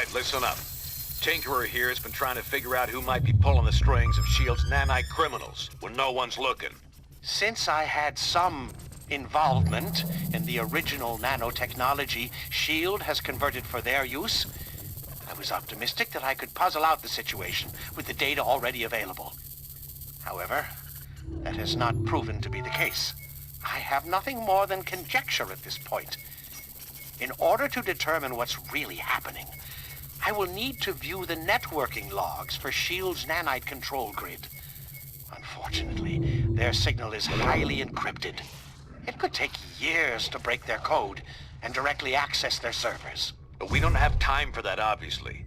right, listen up. Tinkerer here has been trying to figure out who might be pulling the strings of S.H.I.E.L.D.'s nanite criminals when no one's looking. Since I had some involvement in the original nanotechnology S.H.I.E.L.D. has converted for their use, I was optimistic that I could puzzle out the situation with the data already available. However, that has not proven to be the case. I have nothing more than conjecture at this point. In order to determine what's really happening, I will need to view the networking logs for S.H.I.E.L.D.'s nanite control grid. Unfortunately, their signal is highly encrypted. It could take years to break their code and directly access their servers. But we don't have time for that, obviously.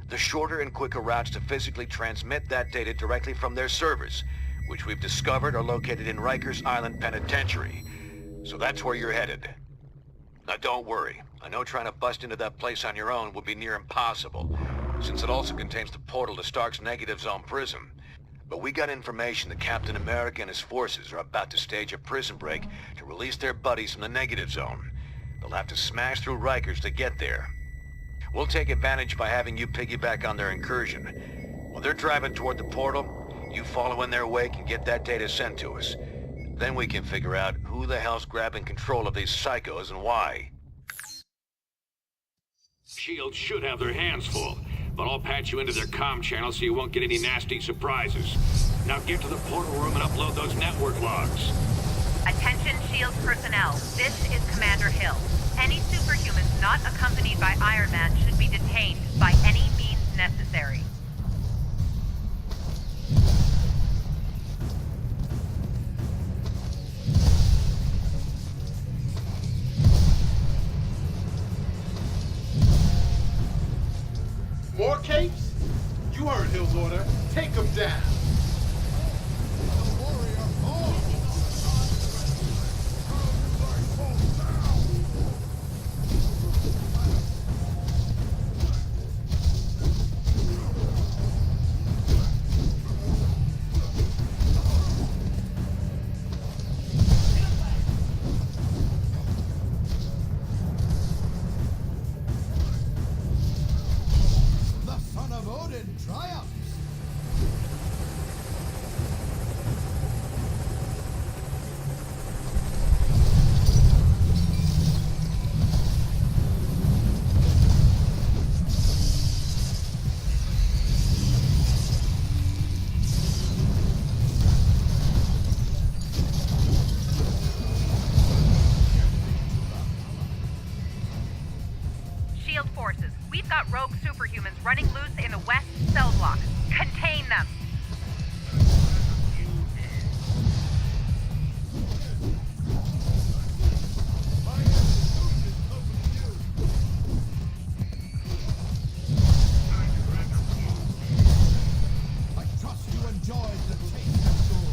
The shorter and quicker routes to physically transmit that data directly from their servers, which we've discovered are located in Rikers Island Penitentiary. So that's where you're headed. Now don't worry, I know trying to bust into that place on your own would be near impossible, since it also contains the portal to Stark's Negative Zone prison. But we got information that Captain America and his forces are about to stage a prison break to release their buddies from the Negative Zone. They'll have to smash through Rikers to get there. We'll take advantage by having you piggyback on their incursion. While they're driving toward the portal, you follow in their wake and get that data sent to us. Then we can figure out who the hell's grabbing control of these psychos and why. S.H.I.E.L.D. should have their hands full, but I'll patch you into their comm channel so you won't get any nasty surprises. Now get to the portal room and upload those network logs. Attention S.H.I.E.L.D. personnel, this is Commander Hill. Any superhumans not accompanied by Iron Man should be detained by any means necessary. More capes? You heard Hill's order. Take them down. S.H.I.E.L.D. forces, we've got rogue superhumans running loose in the west cell block. Contain them! I trust you enjoyed the taste of gold.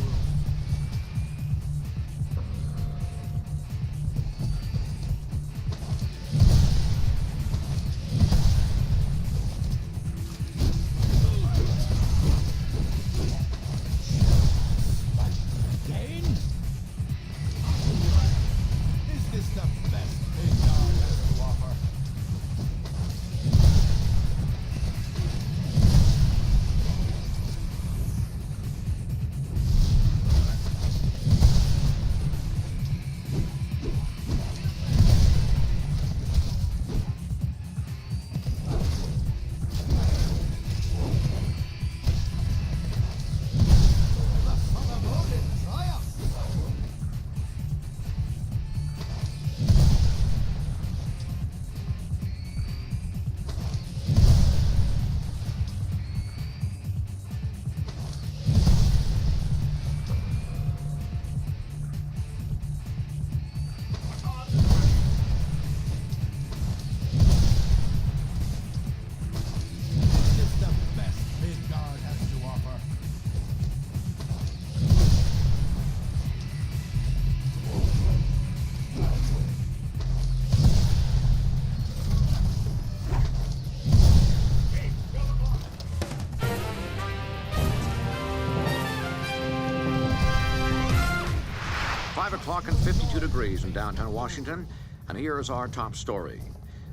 Again? Is this the best Midgard has to offer? The son of Odin triumphs! Is this the best Midgard has to offer? Five o'clock and 52 degrees in downtown Washington, and here is our top story.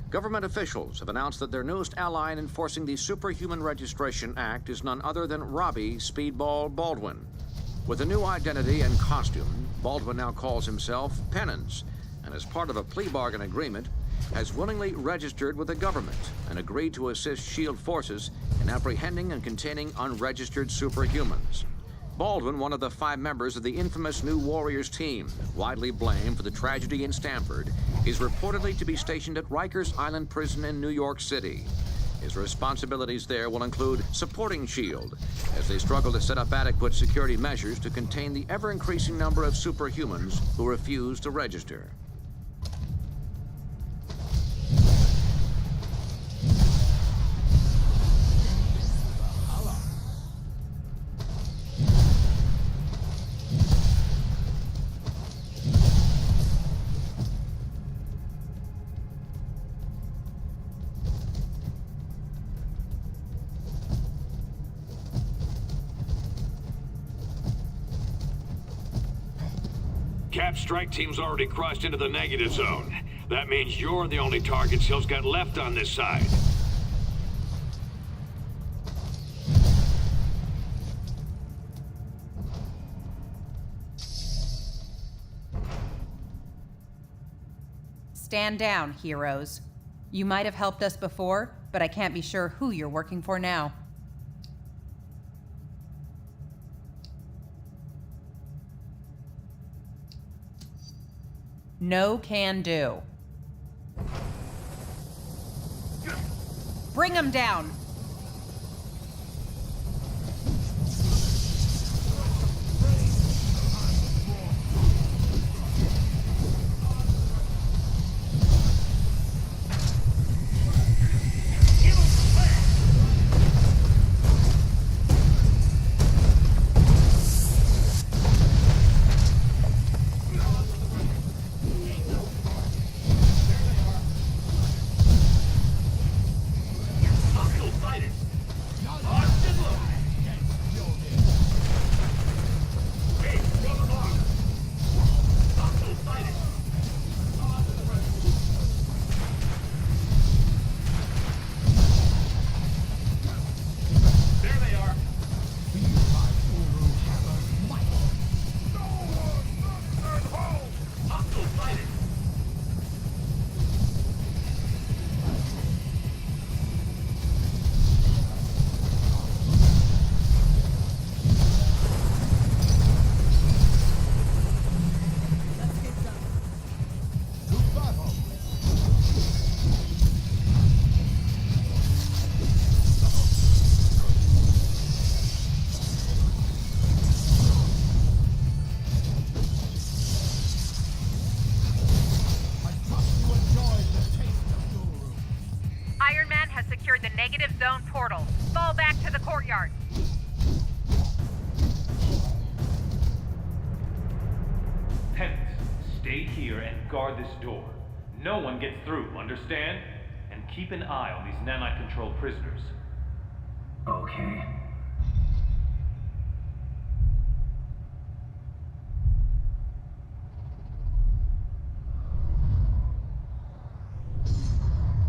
Government officials have announced that their newest ally in enforcing the Superhuman Registration Act is none other than Robbie Speedball Baldwin. With a new identity and costume, Baldwin now calls himself Penance, and as part of a plea bargain agreement, has willingly registered with the government and agreed to assist SHIELD forces in apprehending and containing unregistered superhumans. Baldwin, one of the 5 members of the infamous New Warriors team, widely blamed for the tragedy in Stanford, is reportedly to be stationed at Rikers Island Prison in New York City. His responsibilities there will include supporting SHIELD as they struggle to set up adequate security measures to contain the ever-increasing number of superhumans who refuse to register. Cap's strike team's already crossed into the negative zone. That means you're the only targets Hill's got left on this side. Stand down, heroes. You might have helped us before, but I can't be sure who you're working for now. No can do. Bring him down! The negative zone portal. Fall back to the courtyard. Penance, stay here and guard this door. No one gets through, understand? And keep an eye on these nanite-controlled prisoners. Okay.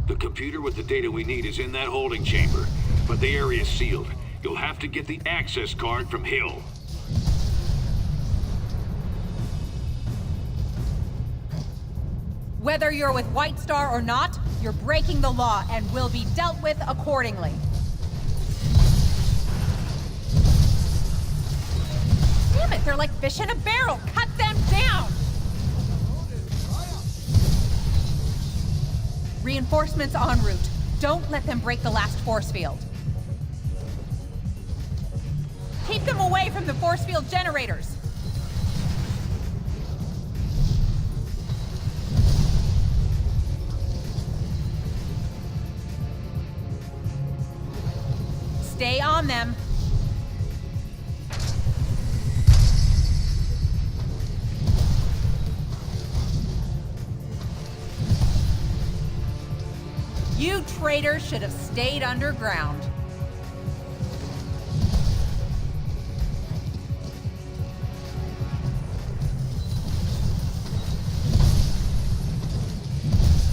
The computer with the data we need is in that holding chamber, but the area's sealed. You'll have to get the access card from Hill. Whether you're with White Star or not, you're breaking the law and will be dealt with accordingly. Damn it, they're like fish in a barrel! Cut them down! Reinforcements en route. Don't let them break the last force field. Keep them away from the force field generators! Stay on them. You traitors should have stayed underground.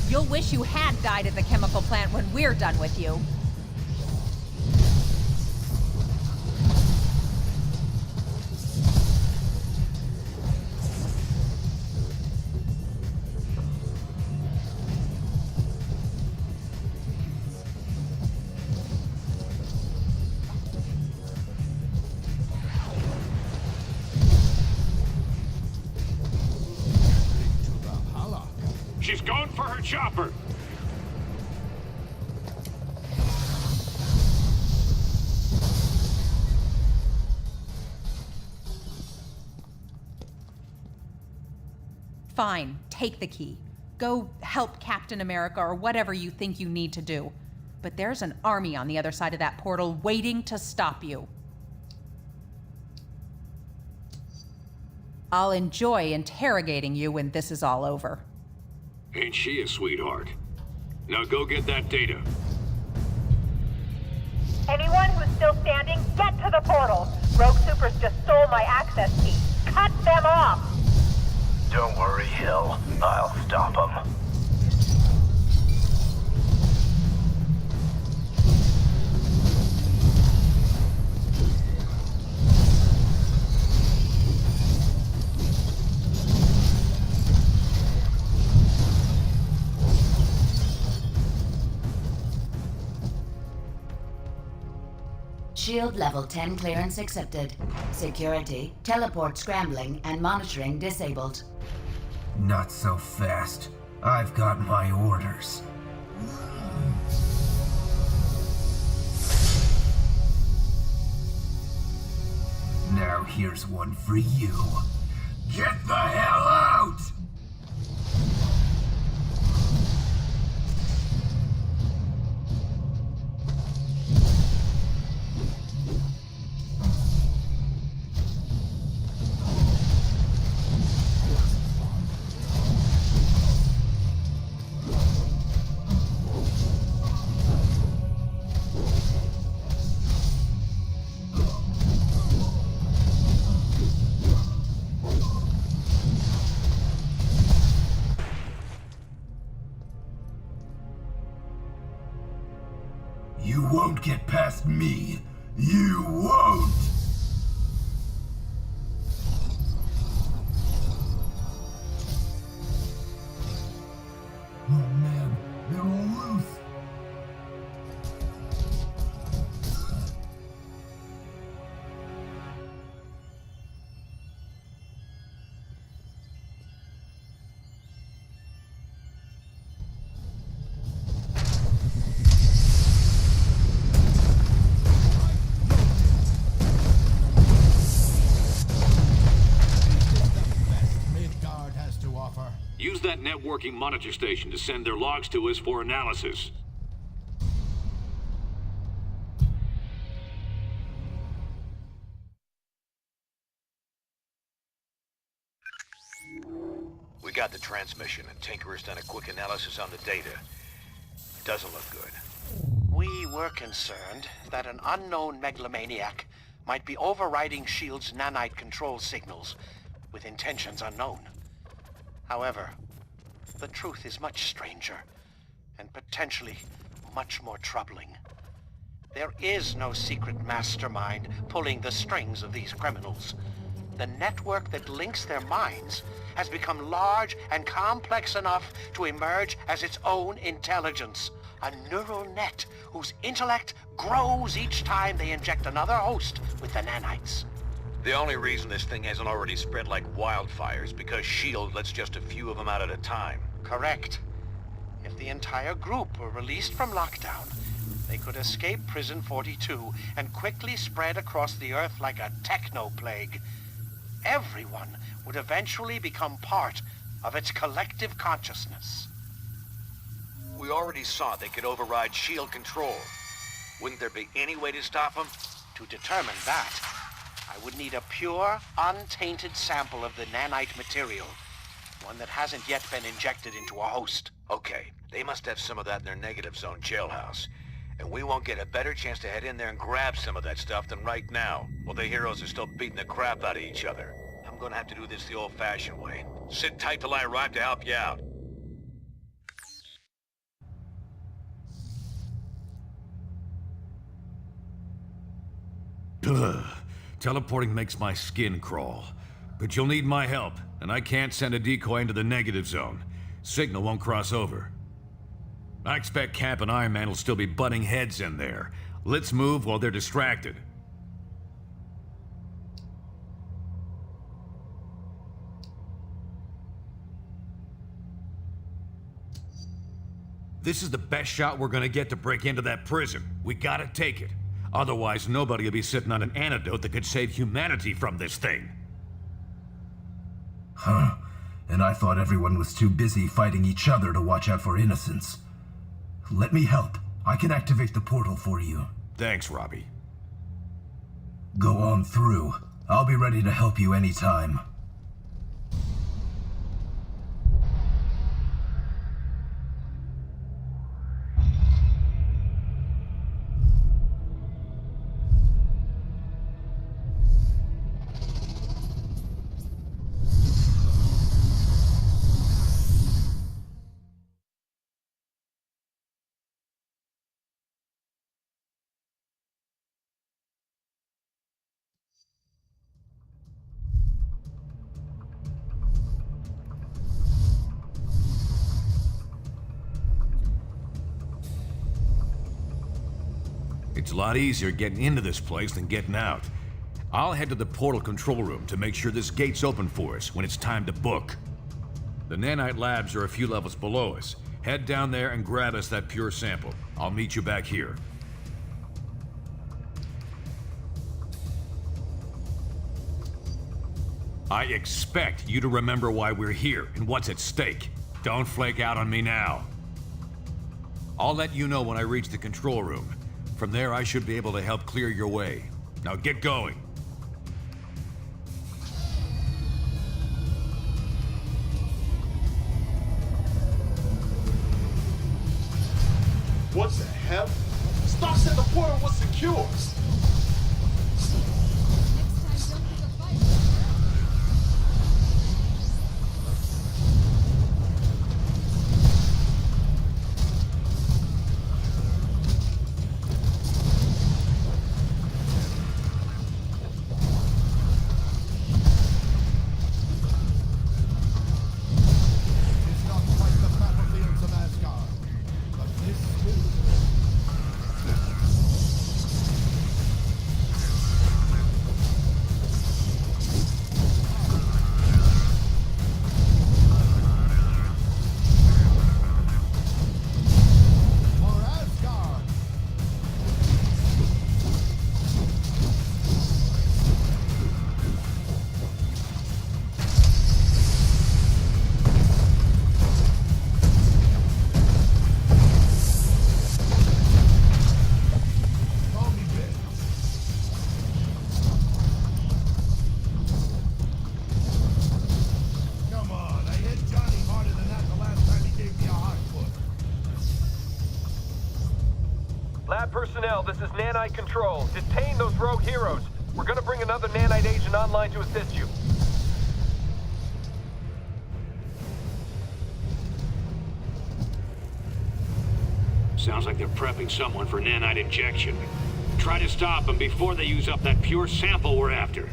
You'll You'll wish you had died at the chemical plant when we're done with you. She's going for her chopper. Fine, take the key. Go help Captain America or whatever you think you need to do. But there's an army on the other side of that portal waiting to stop you. I'll enjoy interrogating you when this is all over. Ain't she a sweetheart? Now go get that data. Anyone who's still standing, get to the portal. Rogue Supers just stole my access key. Cut them off! Don't worry, Hill. I'll stop them. Shield level 10 clearance accepted. Security, teleport scrambling, and monitoring disabled. Not so fast. I've got my orders. Now here's one for you. Get the hell out! You won't get past me. You won't! Oh man, they're all loose. Use that networking monitor station to send their logs to us for analysis. We got the transmission, and Tinker's done a quick analysis on the data. Doesn't look good. We were concerned that an unknown megalomaniac might be overriding S.H.I.E.L.D.'s nanite control signals with intentions unknown. However, the truth is much stranger and potentially much more troubling. There is no secret mastermind pulling the strings of these criminals. The network that links their minds has become large and complex enough to emerge as its own intelligence. A neural net whose intellect grows each time they inject another host with the nanites. The only reason this thing hasn't already spread like wildfire is because S.H.I.E.L.D. lets just a few of them out at a time. Correct. If the entire group were released from lockdown, they could escape Prison 42 and quickly spread across the Earth like a techno-plague. Everyone would eventually become part of its collective consciousness. We already saw they could override S.H.I.E.L.D. control. Wouldn't there be any way to stop them? To determine that, I would need a pure, untainted sample of the nanite material. One that hasn't yet been injected into a host. Okay, they must have some of that in their negative zone jailhouse. And we won't get a better chance to head in there and grab some of that stuff than right now, while the heroes are still beating the crap out of each other. I'm gonna have to do this the old-fashioned way. Sit tight till I arrive to help you out. Ugh. Teleporting makes my skin crawl. But you'll need my help, and I can't send a decoy into the negative zone. Signal won't cross over. I expect Cap and Iron Man will still be butting heads in there. Let's move while they're distracted. This is the best shot we're gonna get to break into that prison. We gotta take it. Otherwise, nobody will be sitting on an antidote that could save humanity from this thing. Huh. And I thought everyone was too busy fighting each other to watch out for innocents. Let me help. I can activate the portal for you. Thanks, Robbie. Go on through. I'll be ready to help you anytime. It's a lot easier getting into this place than getting out. I'll head to the portal control room to make sure this gate's open for us when it's time to book. The nanite labs are a few levels below us. Head down there and grab us that pure sample. I'll meet you back here. I expect you to remember why we're here and what's at stake. Don't flake out on me now. I'll let you know when I reach the control room. From there, I should be able to help clear your way. Now get going. What the hell? Stark said the portal was secure. Personnel, this is Nanite Control. Detain those rogue heroes. We're gonna bring another Nanite agent online to assist you. Sounds like they're prepping someone for nanite injection. Try to stop them before they use up that pure sample we're after.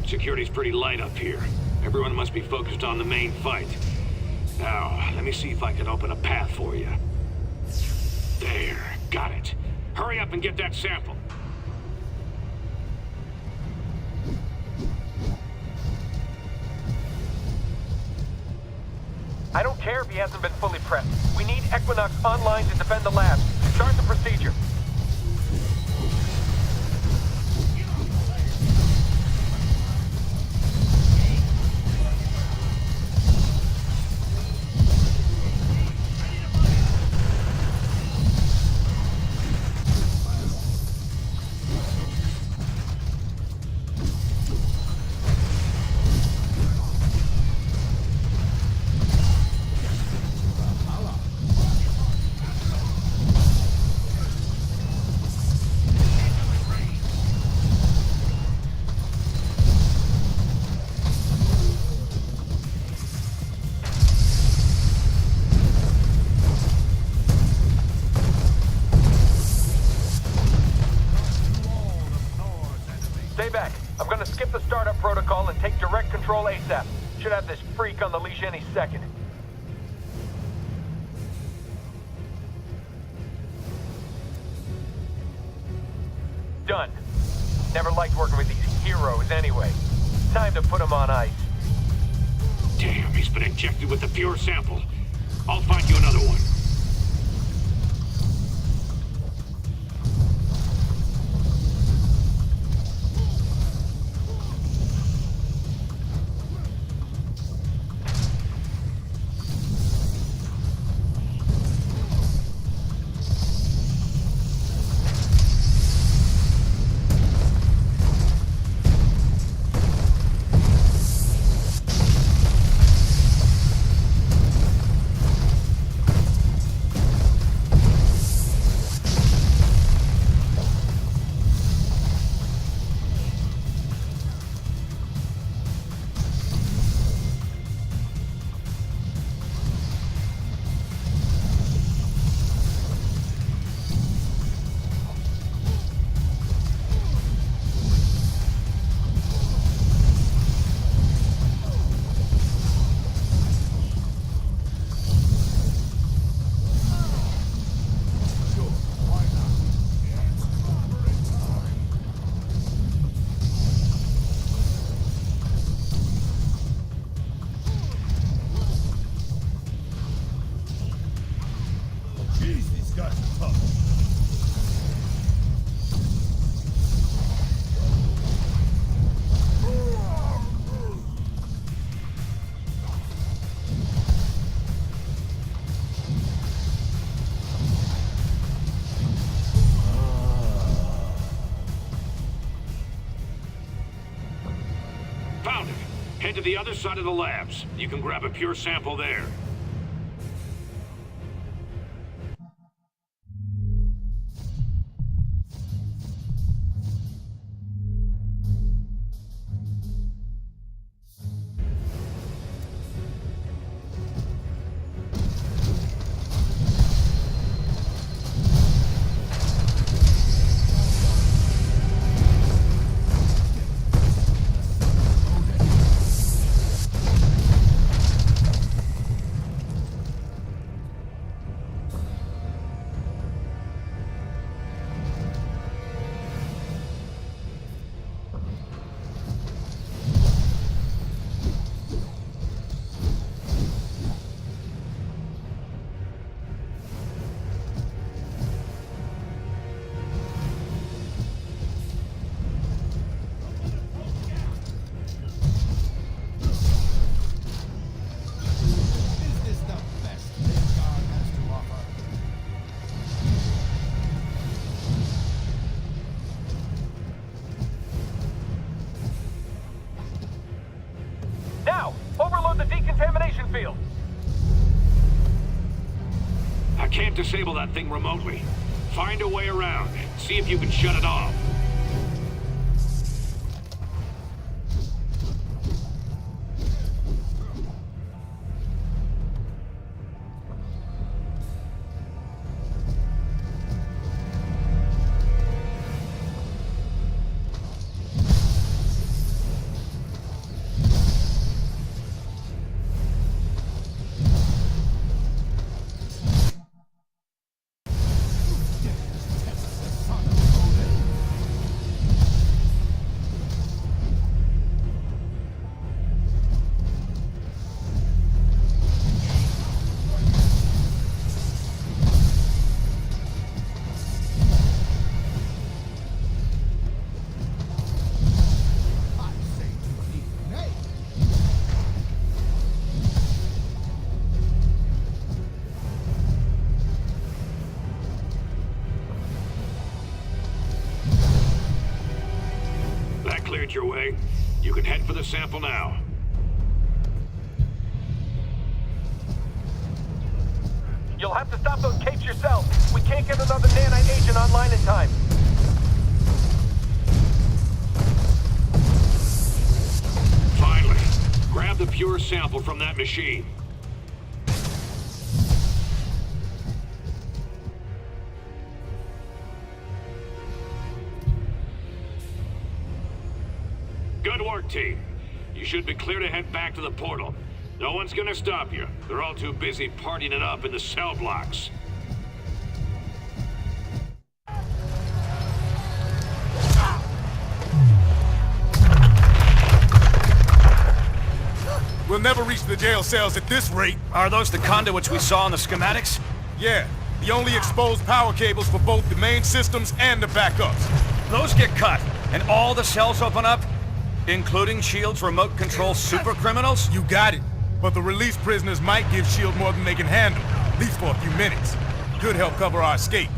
Security's pretty light up here. Everyone must be focused on the main fight. Now, let me see if I can open a path for you. There, got it. Hurry up and get that sample. I don't care if he hasn't been fully prepped. We need Equinox online to defend the labs. Start the procedure. Stay back. I'm gonna skip the startup protocol and take direct control ASAP. Should have this freak on the leash any second. Done. Never liked working with these heroes anyway. Time to put them on ice. Damn, he's been injected with the pure sample. I'll find you another one. Jeez, these guys are tough. Found it. Head to the other side of the labs. You can grab a pure sample there. Overload the decontamination field. I can't disable that thing remotely. Find a way around. See if you can shut it off. cleared your way. You can head for the sample now. You'll have to stop those capes yourself. We can't get another nanite agent online in time. Finally, grab the pure sample from that machine. Good work, team. You should be clear to head back to the portal. No one's gonna stop you. They're all too busy partying it up in the cell blocks. We'll never reach the jail cells at this rate. Are those the conduits we saw in the schematics? Yeah, the only exposed power cables for both the main systems and the backups. Those get cut, and all the cells open up? Including S.H.I.E.L.D.'s remote control super criminals? You got it. But the released prisoners might give S.H.I.E.L.D. more than they can handle, at least for a few minutes. Could help cover our escape.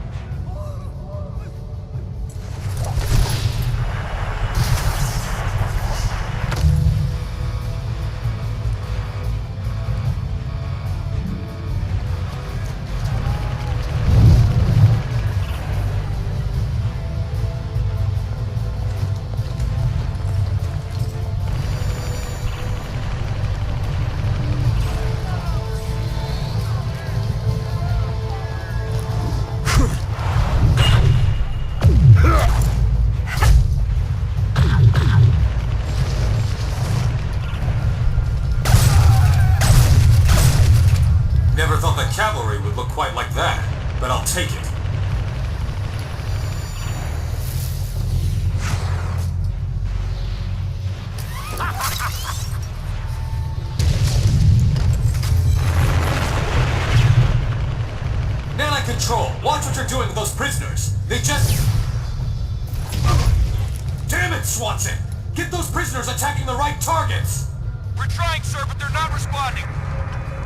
Never thought the cavalry would look quite like that, but I'll take it. Nanite Control, watch what you're doing with those prisoners. They just... Damn it, Swanson! Get those prisoners attacking the right targets! We're trying, sir, but they're not responding.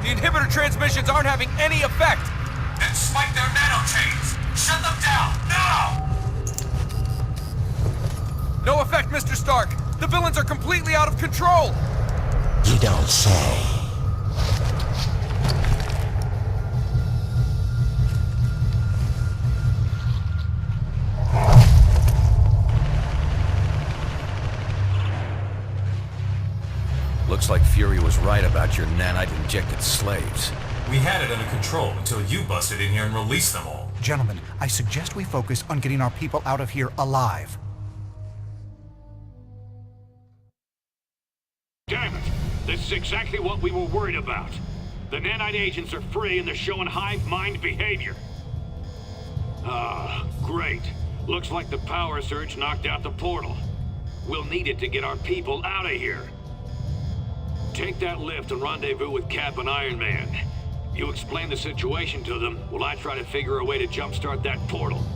The inhibitor transmissions aren't having any effect. Then spike their nanochains! Shut them down, now! No effect, Mr. Stark. The villains are completely out of control. You don't say. Looks like Fury was right about your nanite-injected slaves. We had it under control until you busted in here and released them all. Gentlemen, I suggest we focus on getting our people out of here alive. Damn it! This is exactly what we were worried about. The nanite agents are free and they're showing hive mind behavior. Ah, great. Looks like the power surge knocked out the portal. We'll need it to get our people out of here. Take that lift and rendezvous with Cap and Iron Man. You explain the situation to them while I try to figure a way to jumpstart that portal.